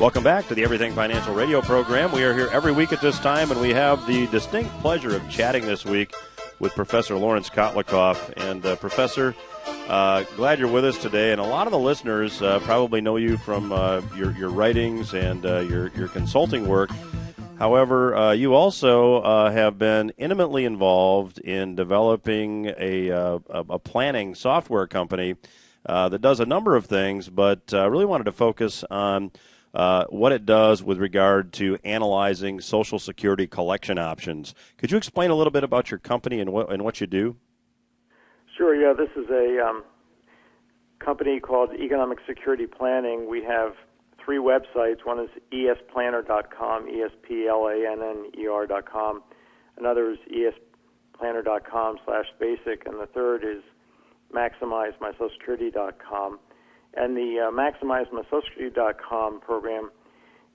Welcome back to the Everything Financial Radio program. We are here every week at this time, and we have the distinct pleasure of chatting this week with Professor Laurence Kotlikoff. And Professor, glad you're with us today. And a lot of the listeners probably know you from your writings and your consulting work. However, you also have been intimately involved in developing a planning software company that does a number of things, but really wanted to focus on what it does with regard to analyzing Social Security collection options. Could you explain a little bit about your company and what you do? Sure, yeah. This is a company called Economic Security Planning. We have 3 websites. One is esplanner.com, esplanner.com. Another is esplanner.com/basic, and the third is maximizemysocialsecurity.com. And the maximizemysocialsecurity.com program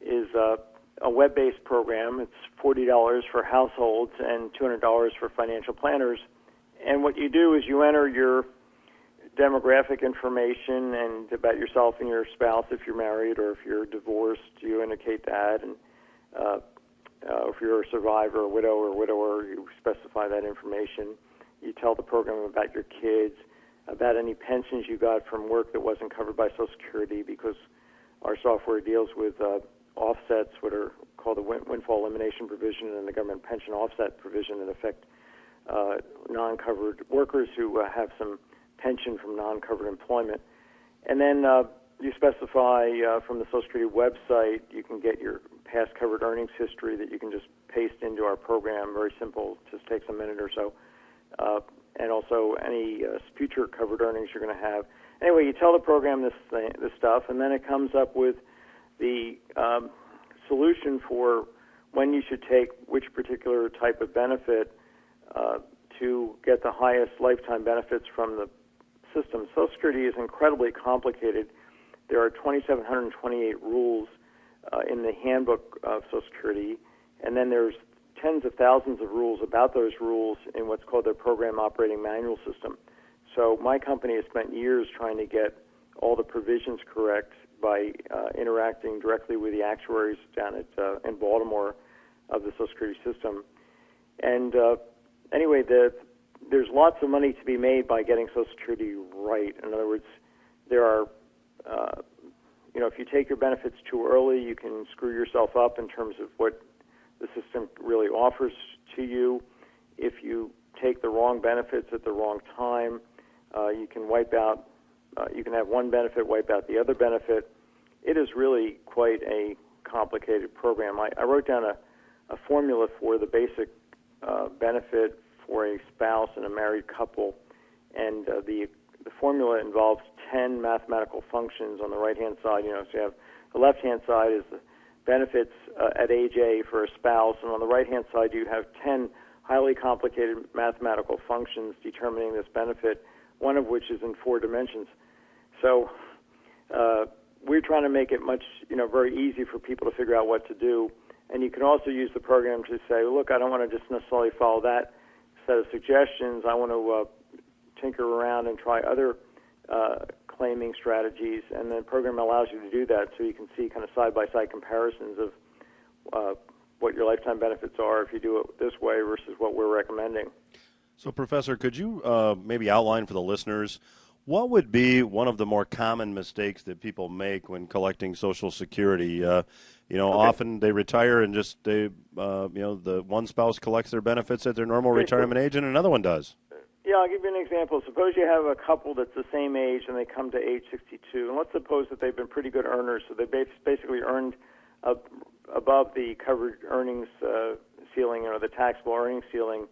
is a web-based program. It's $40 for households and $200 for financial planners. And what you do is you enter your demographic information and about yourself and your spouse if you're married, or if you're divorced, you indicate that. And if you're a survivor, a widow or widower, you specify that information. You tell the program about your kids, about any pensions you got from work that wasn't covered by Social Security, because our software deals with offsets, what are called the windfall elimination provision and the government pension offset provision that affect non-covered workers who have some pension from non-covered employment. And then you specify from the Social Security website, you can get your past covered earnings history that you can just paste into our program. Very simple, just takes a minute or so. And also any future covered earnings you're going to have. Anyway, you tell the program this stuff, and then it comes up with the solution for when you should take which particular type of benefit to get the highest lifetime benefits from the system. Social Security is incredibly complicated. There are 2,728 rules in the handbook of Social Security, and then there's tens of thousands of rules about those rules in what's called the Program Operating Manual System. So my company has spent years trying to get all the provisions correct by interacting directly with the actuaries down at in Baltimore of the Social Security system. And anyway, there's lots of money to be made by getting Social Security right. In other words, there are, if you take your benefits too early, you can screw yourself up in terms of what the system really offers to you. If you take the wrong benefits at the wrong time, you can wipe out, you can have one benefit wipe out the other benefit. It is really quite a complicated program. I wrote down a formula for the basic benefit for a spouse and a married couple, and the formula involves 10 mathematical functions on the right-hand side. So you have the left-hand side is the benefits at age A for a spouse, and on the right-hand side you have 10 highly complicated mathematical functions determining this benefit, one of which is in 4 dimensions. So we're trying to make it much, very easy for people to figure out what to do. And you can also use the program to say, look, I don't want to just necessarily follow that set of suggestions. I want to tinker around and try other claiming strategies, and the program allows you to do that, so you can see kind of side-by-side comparisons of what your lifetime benefits are if you do it this way versus what we're recommending. So, Professor, could you maybe outline for the listeners what would be one of the more common mistakes that people make when collecting Social Security? Okay. Often they retire and just the one spouse collects their benefits at their normal retirement age, and another one does. Yeah, I'll give you an example. Suppose you have a couple that's the same age and they come to age 62, and let's suppose that they've been pretty good earners, so they basically earned above the covered earnings ceiling, or the taxable earnings ceiling,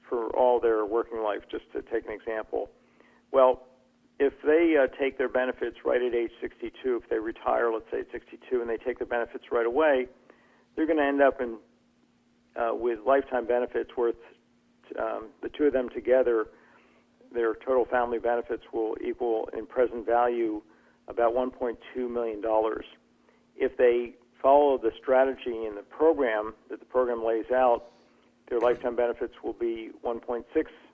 for all their working life, just to take an example. Well, if they take their benefits right at age 62, if they retire, let's say at 62, and they take their benefits right away, they're going to end up with lifetime benefits worth, the two of them together, their total family benefits will equal, in present value, about $1.2 million. If they follow the strategy in the program that the program lays out, their lifetime benefits will be $1.6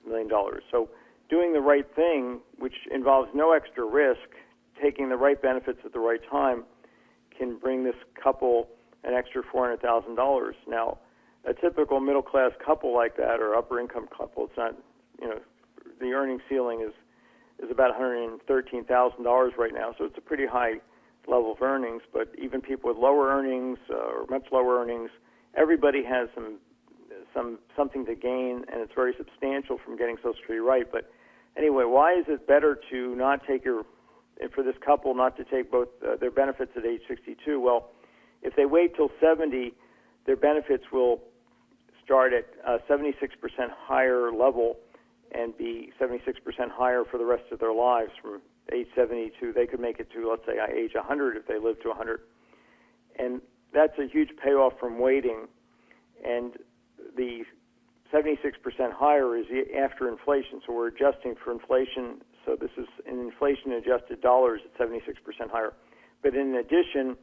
million. So doing the right thing, which involves no extra risk, taking the right benefits at the right time, can bring this couple an extra $400,000. Now, a typical middle-class couple like that, or upper-income couple, it's not, the earning ceiling is about $113,000 right now, so it's a pretty high level of earnings. But even people with lower earnings or much lower earnings, everybody has something to gain, and it's very substantial from getting Social Security right. But anyway, why is it better to not take for this couple not to take both their benefits at age 62? Well, if they wait till 70, their benefits will start at a 76% higher level and be 76% higher for the rest of their lives from age 70 to, they could make it to, let's say, age 100 if they live to 100. And that's a huge payoff from waiting. And the 76% higher is after inflation, so we're adjusting for inflation. So this is in inflation-adjusted dollars at 76% higher. But in addition,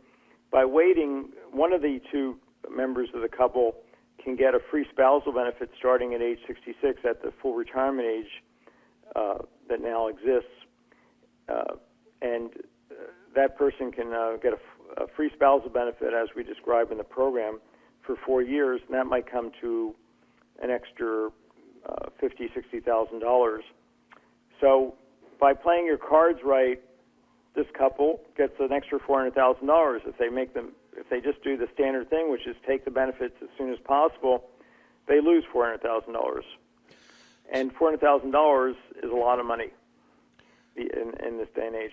by waiting, one of the two members of the couple can get a free spousal benefit starting at age 66 at the full retirement age that now exists. And that person can get a free spousal benefit, as we describe in the program, for 4 years, and that might come to an extra $50,000, $60,000. So by playing your cards right, this couple gets an extra $400,000. If they just do the standard thing, which is take the benefits as soon as possible, they lose $400,000. And $400,000 is a lot of money in this day and age.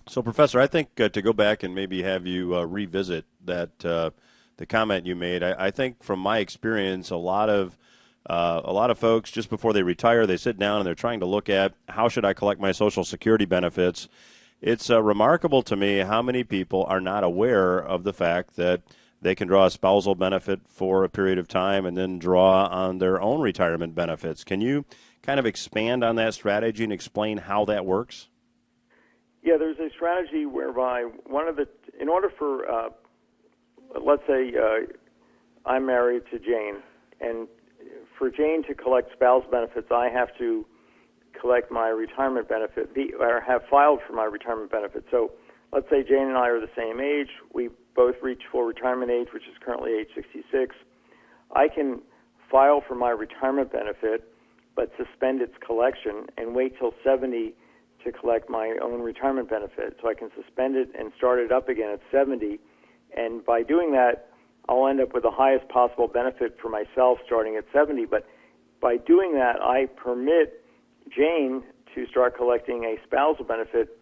So, Professor, I think to go back and maybe have you revisit that the comment you made. I think from my experience, a lot of folks just before they retire, they sit down and they're trying to look at how should I collect my Social Security benefits. It's remarkable to me how many people are not aware of the fact that they can draw a spousal benefit for a period of time and then draw on their own retirement benefits. Can you kind of expand on that strategy and explain how that works? Yeah, there's a strategy whereby in order for, let's say I'm married to Jane, and for Jane to collect spousal benefits, I have to collect my retirement benefit, or have filed for my retirement benefit. So let's say Jane and I are the same age. We both reach full retirement age, which is currently age 66. I can file for my retirement benefit, but suspend its collection and wait till 70 to collect my own retirement benefit. So I can suspend it and start it up again at 70. And by doing that, I'll end up with the highest possible benefit for myself starting at 70. But by doing that, I permit Jane to start collecting a spousal benefit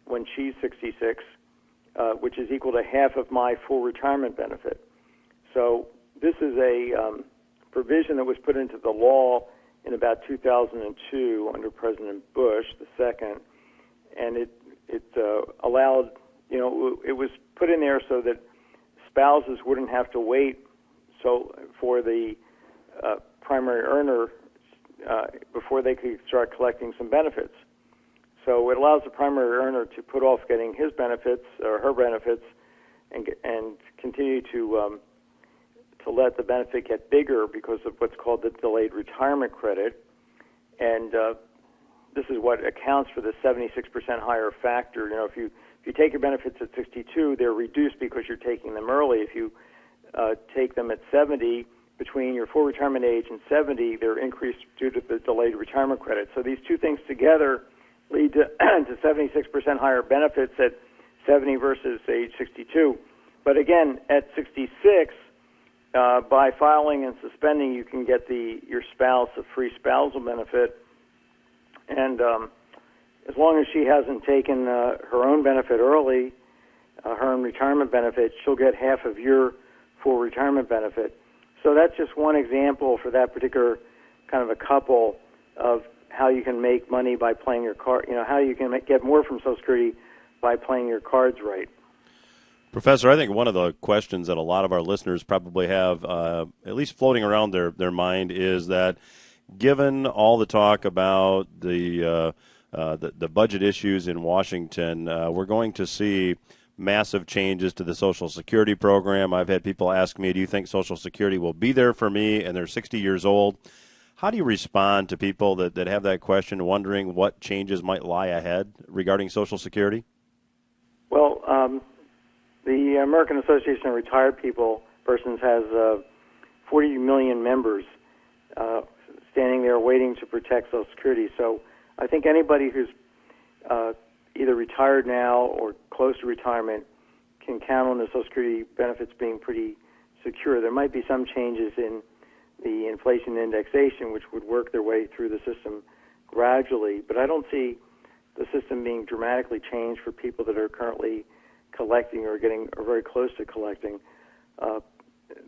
when she's 66, which is equal to half of my full retirement benefit. So this is a provision that was put into the law in about 2002 under President Bush II, and it allowed, it was put in there so that spouses wouldn't have to wait for the primary earner before they could start collecting some benefits. So it allows the primary earner to put off getting his benefits or her benefits and continue to let the benefit get bigger because of what's called the delayed retirement credit. And this is what accounts for the 76% higher factor. If you take your benefits at 62, they're reduced because you're taking them early. If you take them at 70, between your full retirement age and 70, they're increased due to the delayed retirement credit. So these two things together lead to 76% higher benefits at 70 versus age 62. But again, at 66, by filing and suspending, you can get your spouse a free spousal benefit. And as long as she hasn't taken her own benefit early, her own retirement benefit, she'll get half of your full retirement benefit. So that's just one example for that particular kind of a couple of how you can make money by playing your card, how you can get more from Social Security by playing your cards right. Professor, I think one of the questions that a lot of our listeners probably have, at least floating around their mind, is that given all the talk about the budget issues in Washington, we're going to see massive changes to the Social Security program. I've had people ask me, do you think Social Security will be there for me? And they're 60 years old. How do you respond to people that have that question, wondering what changes might lie ahead regarding Social Security? Well, The American Association of Retired Persons has 40 million members standing there waiting to protect Social Security. So I think anybody who's either retired now or close to retirement can count on the Social Security benefits being pretty secure. There might be some changes in the inflation indexation, which would work their way through the system gradually, but I don't see the system being dramatically changed for people that are currently collecting or very close to collecting.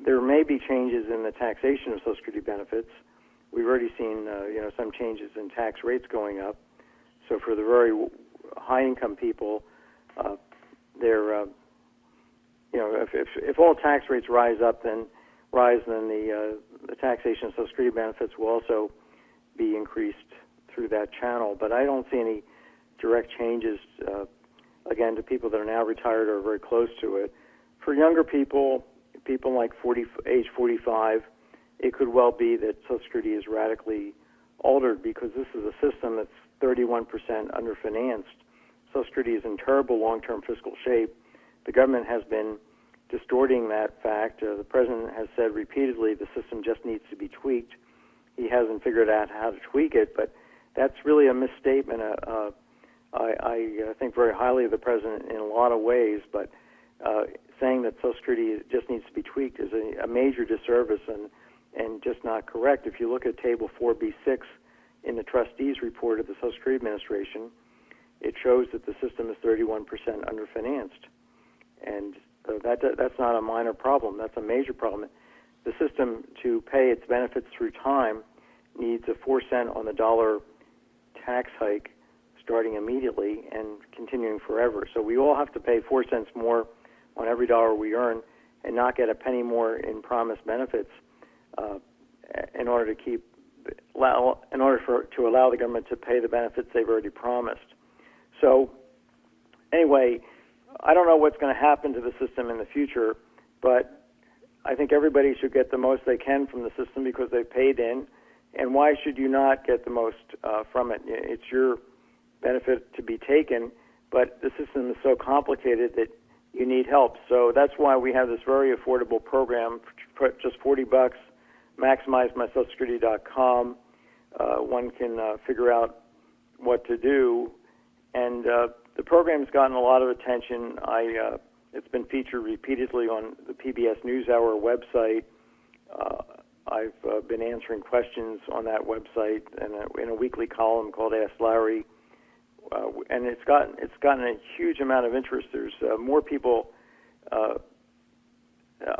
There may be changes in the taxation of Social Security benefits. We've already seen some changes in tax rates going up. So for the very high-income people, if all tax rates rise, then the taxation of Social Security benefits will also be increased through that channel. But I don't see any direct changes, again, to people that are now retired or very close to it. For younger people like age 45, it could well be that Social Security is radically altered because this is a system that's 31% underfinanced. Social Security is in terrible long-term fiscal shape. The government has been distorting that fact. The president has said repeatedly the system just needs to be tweaked. He hasn't figured out how to tweak it, but that's really a misstatement. I think very highly of the president in a lot of ways, but saying that Social Security just needs to be tweaked is a major disservice and just not correct. If you look at Table 4B6 in the trustees report of the Social Security Administration, it shows that the system is 31% underfinanced. And that's not a minor problem. That's a major problem. The system, to pay its benefits through time, needs a 4-cent on the dollar tax hike starting immediately and continuing forever. So we all have to pay 4 cents more on every dollar we earn and not get a penny more in promised benefits in order to allow the government to pay the benefits they've already promised. So anyway, I don't know what's going to happen to the system in the future, but I think everybody should get the most they can from the system because they've paid in. And why should you not get the most from it? It's your benefit to be taken, but the system is so complicated that you need help. So that's why we have this very affordable program for just $40, MaximizeMySocialSecurity.com. One can figure out what to do. And the program's gotten a lot of attention. It's been featured repeatedly on the PBS NewsHour website. I've been answering questions on that website in a weekly column called Ask Larry, and it's gotten a huge amount of interest. There's more people.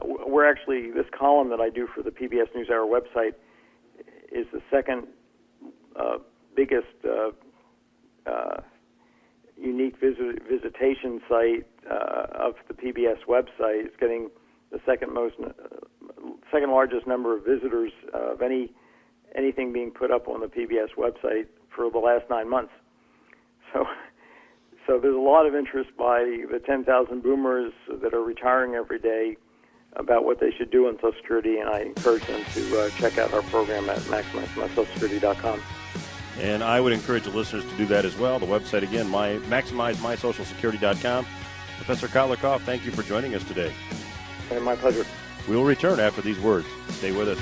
We're actually, this column that I do for the PBS NewsHour website is the second biggest unique visitation site of the PBS website. It's getting the second largest number of visitors of anything being put up on the PBS website for the last 9 months. So there's a lot of interest by the 10,000 boomers that are retiring every day about what they should do on Social Security, and I encourage them to check out our program at MaximizeMySocialSecurity.com. And I would encourage the listeners to do that as well. The website, again, MaximizeMySocialSecurity.com. Professor Kotlikoff, thank you for joining us today. My pleasure. We will return after these words. Stay with us.